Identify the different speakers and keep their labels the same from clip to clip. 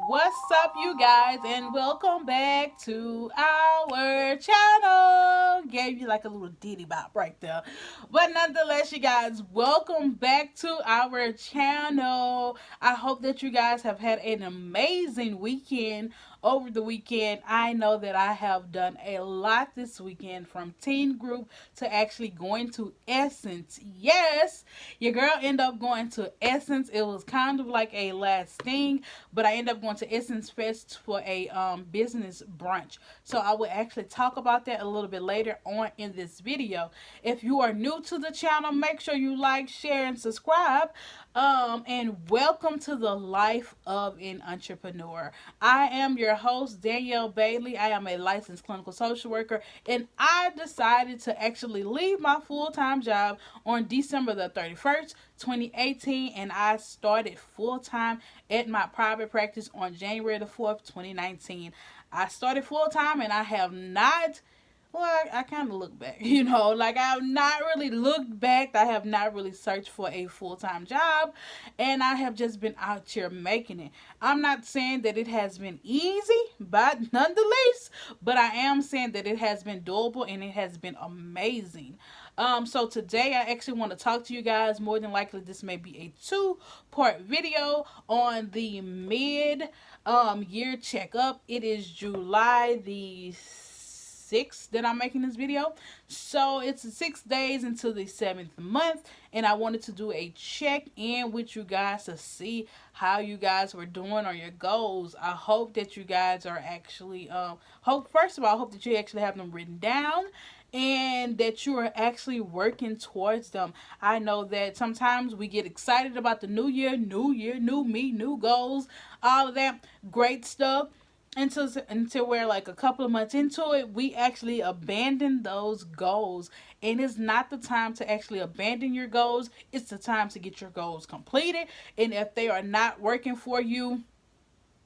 Speaker 1: What's up, you guys, and welcome back to our channel. Gave you like a little ditty bop right there, but nonetheless, you guys, welcome back to our channel. I hope that you guys have had an amazing weekend. Over the weekend, I know that I have done a lot this weekend, from teen group to actually going to Essence. Yes, your girl ended up going to Essence. It was kind of like a last thing, but I ended up going to Essence Fest for a business brunch. So I will actually talk about that a little bit later on in this video. If you are new to the channel, make sure you like, share, and subscribe. And welcome to the life of an entrepreneur. I am your host, Danielle Bailey. I am a licensed clinical social worker, and I decided to actually leave my full-time job on December the 31st, 2018, and I started full-time at my private practice on January the 4th, 2019. I started full-time, and I have not, well, I kind of look back, like I have not really looked back. I have not really searched for a full-time job, and I have just been out here making it. I'm not saying that it has been easy, but nonetheless, but I am saying that it has been doable and it has been amazing. So today I actually want to talk to you guys. More than likely, this may be a two-part video on the mid-year checkup. It is July the 6th that I'm making this video. So it's 6 days into the 7th month, and I wanted to do a check-in with you guys to see how you guys were doing on your goals. I hope that you guys are actually first of all, I hope that you actually have them written down and that you are actually working towards them. I know that sometimes we get excited about the new year, new me, new goals, all of that great stuff, until we're like a couple of months into it, we actually abandon those goals. And it's not the time to actually abandon your goals. It's the time to get your goals completed. And if they are not working for you,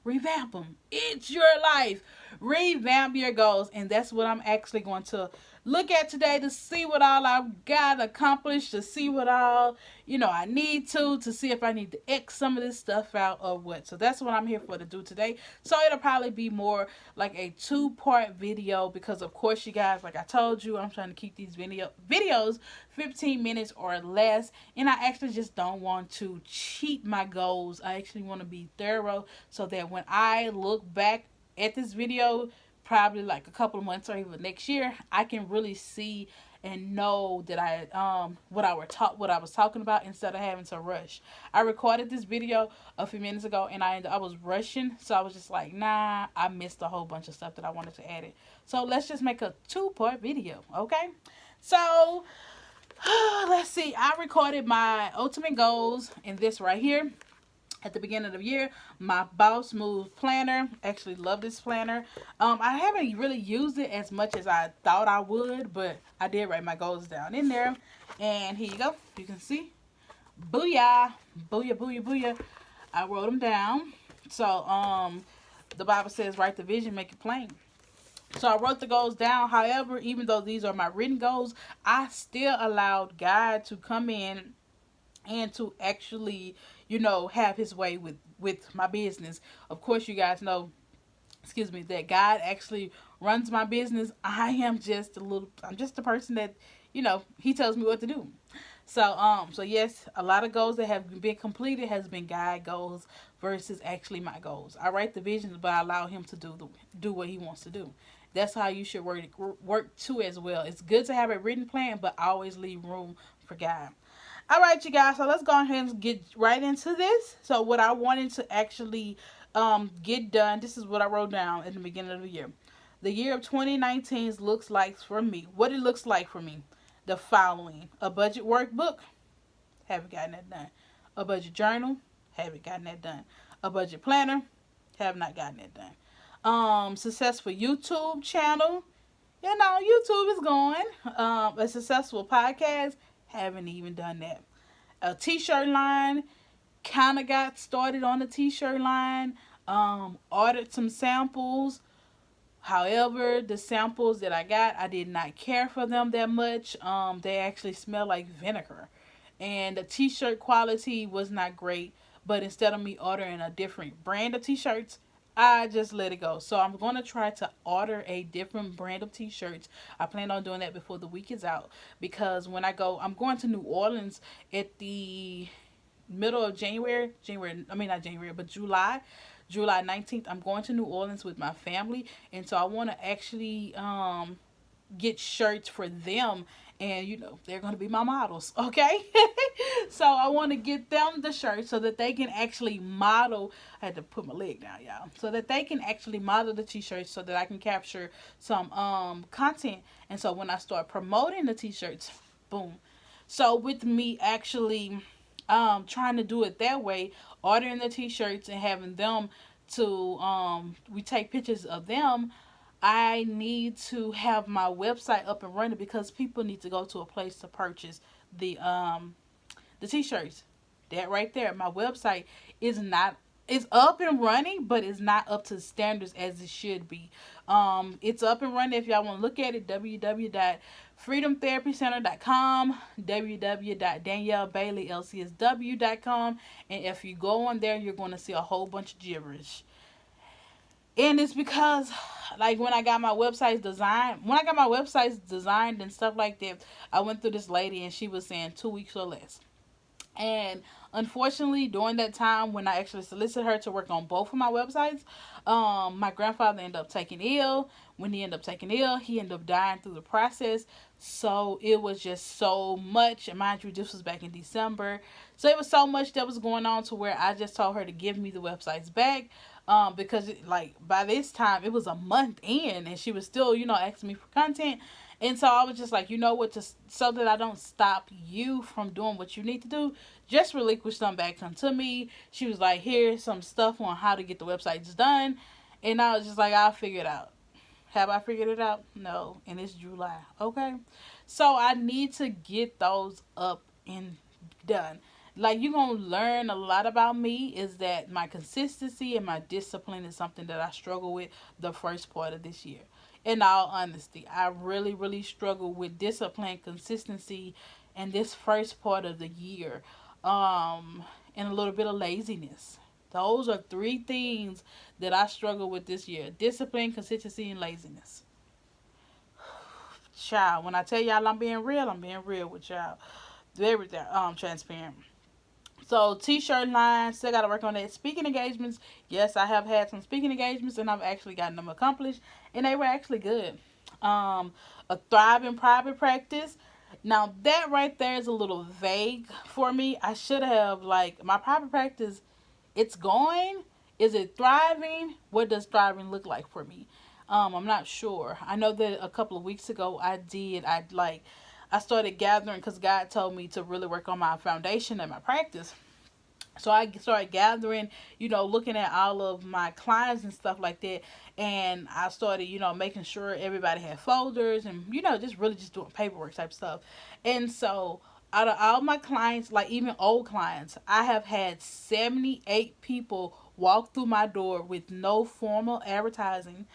Speaker 1: revamp them. It's your life. Revamp your goals. And that's what I'm actually going to look at today, to see what all I've got accomplished, to see what all I need to see if I need to X some of this stuff out or what. So that's what I'm here for to do today. So it'll probably be more like a two-part video, because of course, you guys, like I told you, I'm trying to keep these videos 15 minutes or less, and I actually just don't want to cheat my goals. I actually want to be thorough so that when I look back at this video, probably like a couple of months or even next year, I can really see and know that what I was talking about, instead of having to rush. I recorded this video a few minutes ago, and I was rushing, so I was just like, nah, I missed a whole bunch of stuff that I wanted to add it. So let's just make a two-part video, okay? So let's see. I recorded my ultimate goals in this right here at the beginning of the year. My Boss Move planner. Actually love this planner. I haven't really used it as much as I thought I would, but I did write my goals down in there. And here you go. You can see. Booyah. Booyah, booyah, booyah. I wrote them down. So the Bible says, write the vision, make it plain. So I wrote the goals down. However, even though these are my written goals, I still allowed God to come in and to actually, have his way with my business. Of course, you guys know, that God actually runs my business. I'm just a person that, he tells me what to do. So yes, a lot of goals that have been completed has been God goals versus actually my goals. I write the visions, but I allow him to do what he wants to do. That's how you should work too as well. It's good to have a written plan, but always leave room for God. All right, you guys. So let's go ahead and get right into this. So what I wanted to actually get done. This is what I wrote down at the beginning of the year. The year of 2019 looks like for me. What it looks like for me. The following: a budget workbook. Haven't gotten that done. A budget journal. Haven't gotten that done. A budget planner. Have not gotten that done. Successful YouTube channel. YouTube is going. A successful podcast. Haven't even done that. A t-shirt line. Kind of got started on the t-shirt line. Ordered some samples. However, the samples that I got, I did not care for them that much. They actually smell like vinegar. And the t-shirt quality was not great. But instead of me ordering a different brand of t-shirts, I just let it go. So I'm going to try to order a different brand of t-shirts. I plan on doing that before the week is out, because when I go, I'm going to New Orleans at the middle of January, I mean not January, but July 19th. I'm going to New Orleans with my family, and so I want to actually get shirts for them, and they're going to be my models, okay? So I want to get them the shirts so that they can actually model. I had to put my leg down, y'all, so that they can actually model the t-shirts so that I can capture some content. And so when I start promoting the t-shirts, boom. So with me actually trying to do it that way, ordering the t-shirts and having them to we take pictures of them, I need to have my website up and running, because people need to go to a place to purchase the t-shirts. That right there, my website is not is up and running, but it's not up to standards as it should be. It's up and running. If y'all want to look at it, www.freedomtherapycenter.com, www.daniellebailey.lcsw.com, and if you go on there, you're going to see a whole bunch of gibberish. And it's because, like, when I got my websites designed and stuff like that, I went through this lady and she was saying 2 weeks or less. And unfortunately, during that time when I actually solicited her to work on both of my websites, my grandfather ended up taking ill. When he ended up taking ill, he ended up dying through the process. So it was just so much. And mind you, this was back in December. So it was so much that was going on to where I just told her to give me the websites back. Because like by this time it was a month in, and she was still, asking me for content. And so I was just like, you know what, so that I don't stop you from doing what you need to do, just relinquish them back unto me. She was like, here's some stuff on how to get the websites done. And I was just like, I'll figure it out. Have I figured it out? No. And it's July. Okay. So I need to get those up and done. Like, you're going to learn a lot about me is that my consistency and my discipline is something that I struggle with the first part of this year. In all honesty, I really, really struggle with discipline, consistency, and this first part of the year, and a little bit of laziness. Those are three things that I struggle with this year: discipline, consistency, and laziness. Child, when I tell y'all I'm being real with y'all. Very transparent. So t-shirt line, still got to work on that. Speaking engagements, yes, I have had some speaking engagements and I've actually gotten them accomplished, and they were actually good. A thriving private practice. Now that right there is a little vague for me. I should have, like, my private practice, it's going. Is it thriving? What does thriving look like for me? I'm not sure. I know that a couple of weeks ago I started gathering, because God told me to really work on my foundation and my practice. So I started gathering, looking at all of my clients and stuff like that. And I started, making sure everybody had folders and, just really just doing paperwork type stuff. And so out of all my clients, like even old clients, I have had 78 people walk through my door with no formal advertising.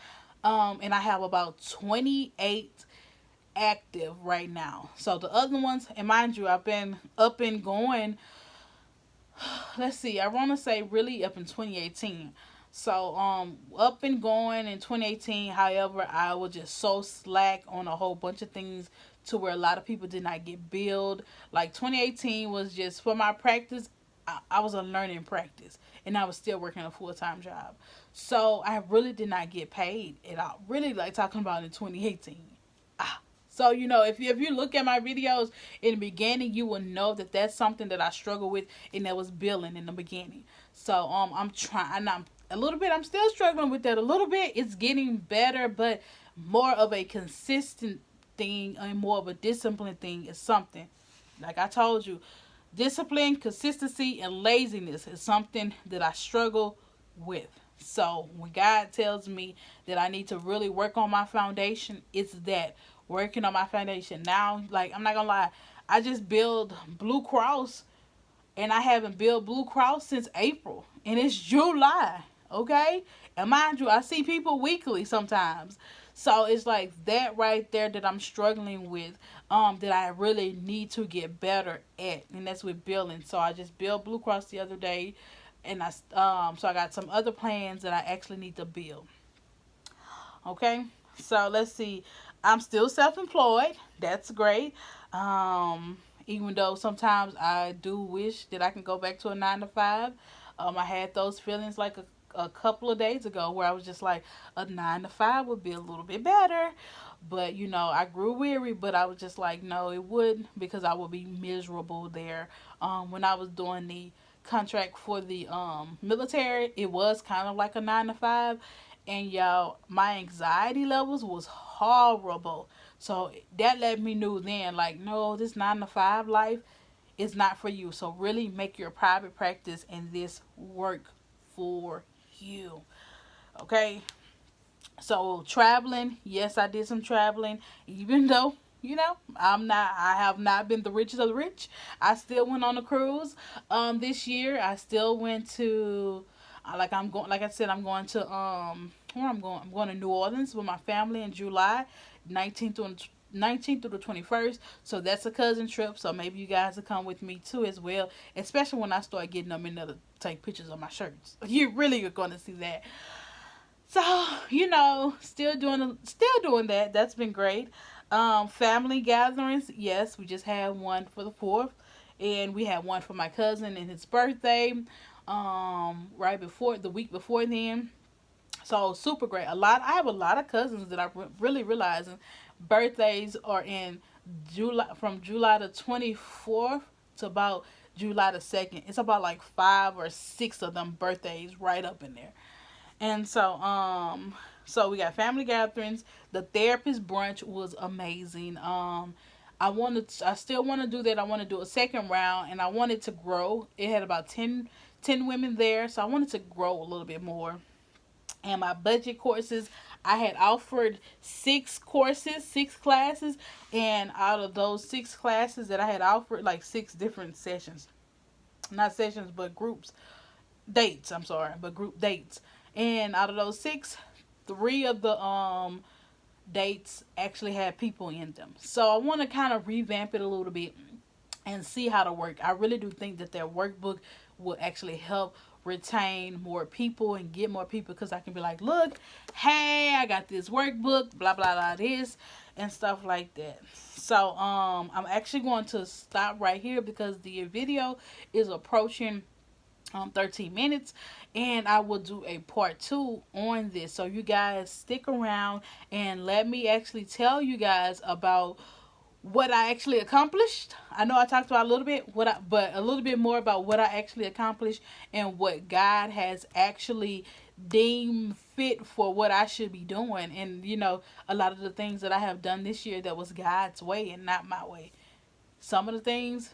Speaker 1: And I have about 28 active right now. So the other ones, and mind you, I've been up and going, let's see, I want to say really up in 2018. So up and going in 2018. However, I was just so slack on a whole bunch of things to where a lot of people did not get billed. Like 2018 was just for my practice. I was a learning practice, and I was still working a full-time job. So I really did not get paid at all. Really, like, talking about in 2018. So, if you look at my videos in the beginning, you will know that that's something that I struggle with, and that was billing in the beginning. So, I'm trying, I'm still struggling with that a little bit. It's getting better, but more of a consistent thing and more of a discipline thing is something. Like I told you, discipline, consistency, and laziness is something that I struggle with. So when God tells me that I need to really work on my foundation, it's that, working on my foundation. Now, like, I'm not gonna lie, I just build Blue Cross, and I haven't built Blue Cross since April, and it's July. Okay, and mind you, I see people weekly sometimes. So it's like that right there that I'm struggling with, that I really need to get better at, and that's with billing. So I just built Blue Cross the other day. and so I got some other plans that I actually need to build. Okay, so let's see. I'm still self-employed. That's great. Even though sometimes I do wish that I can go back to a 9 to 5. I had those feelings like a couple of days ago where I was just like, a 9 to 5 would be a little bit better. But I grew weary, but I was just like, no, it wouldn't, because I would be miserable there. When I was doing the contract for the military, it was kind of like a 9 to 5, and y'all, my anxiety levels was horrible. So that let me know then, like, no, this 9 to 5 life is not for you. So really make your private practice and this work for you. Okay. So traveling, yes, I did some traveling, even though I have not been the richest of the rich. I still went on a cruise. This year I still went to, like I said, I'm going to where I'm going. I'm going to New Orleans with my family in July 19th through 19th through the 21st. So that's a cousin trip. So maybe you guys will come with me too as well. Especially when I start getting them in there to take pictures of my shirts. You really are going to see that. So, still doing that. That's been great. Family gatherings, yes, we just had one for the 4th, and we had one for my cousin and his birthday. Right before the week before then. So super great. I have a lot of cousins that I really realizing birthdays are in July, from July the 24th to about July the 2nd. It's about like 5 or 6 of them birthdays right up in there. And so we got family gatherings. The therapist brunch was amazing. I still want to do that. I want to do a second round, and I wanted to grow. It had about 10 women there, so I wanted to grow a little bit more. And my budget courses, I had offered 6 courses, 6 classes, and out of those 6 classes that I had offered, like 6 different sessions, not sessions, but groups, dates. I'm sorry, but group dates. And out of those 6, 3 of the dates actually had people in them. So I want to kind of revamp it a little bit and see how to work. I really do think that their workbook will actually help retain more people and get more people, because I can be like, look, hey, I got this workbook, blah blah blah, this and stuff like that. So I'm actually going to stop right here because the video is approaching 13 minutes, and I will do a part 2 on this. So you guys stick around and let me actually tell you guys about what I actually accomplished. I know I talked about a little bit but a little bit more about what I actually accomplished and what God has actually deemed fit for what I should be doing. And a lot of the things that I have done this year, that was God's way and not my way. Some of the things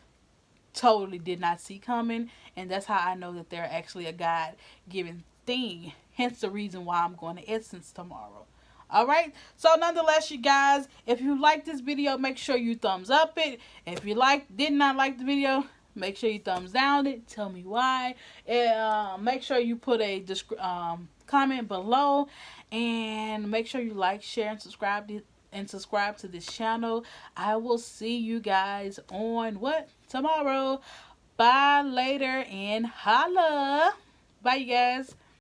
Speaker 1: totally did not see coming, and that's how I know that they're actually a God given thing. Hence the reason why I'm going to Essence tomorrow. All right. So nonetheless, you guys, if you like this video, make sure you thumbs up it. If you did not like the video, make sure you thumbs down it. Tell me why. And make sure you put a comment below, and make sure you like, share, and subscribe to this channel. I will see you guys on tomorrow. Bye later, and holla. Bye, you guys.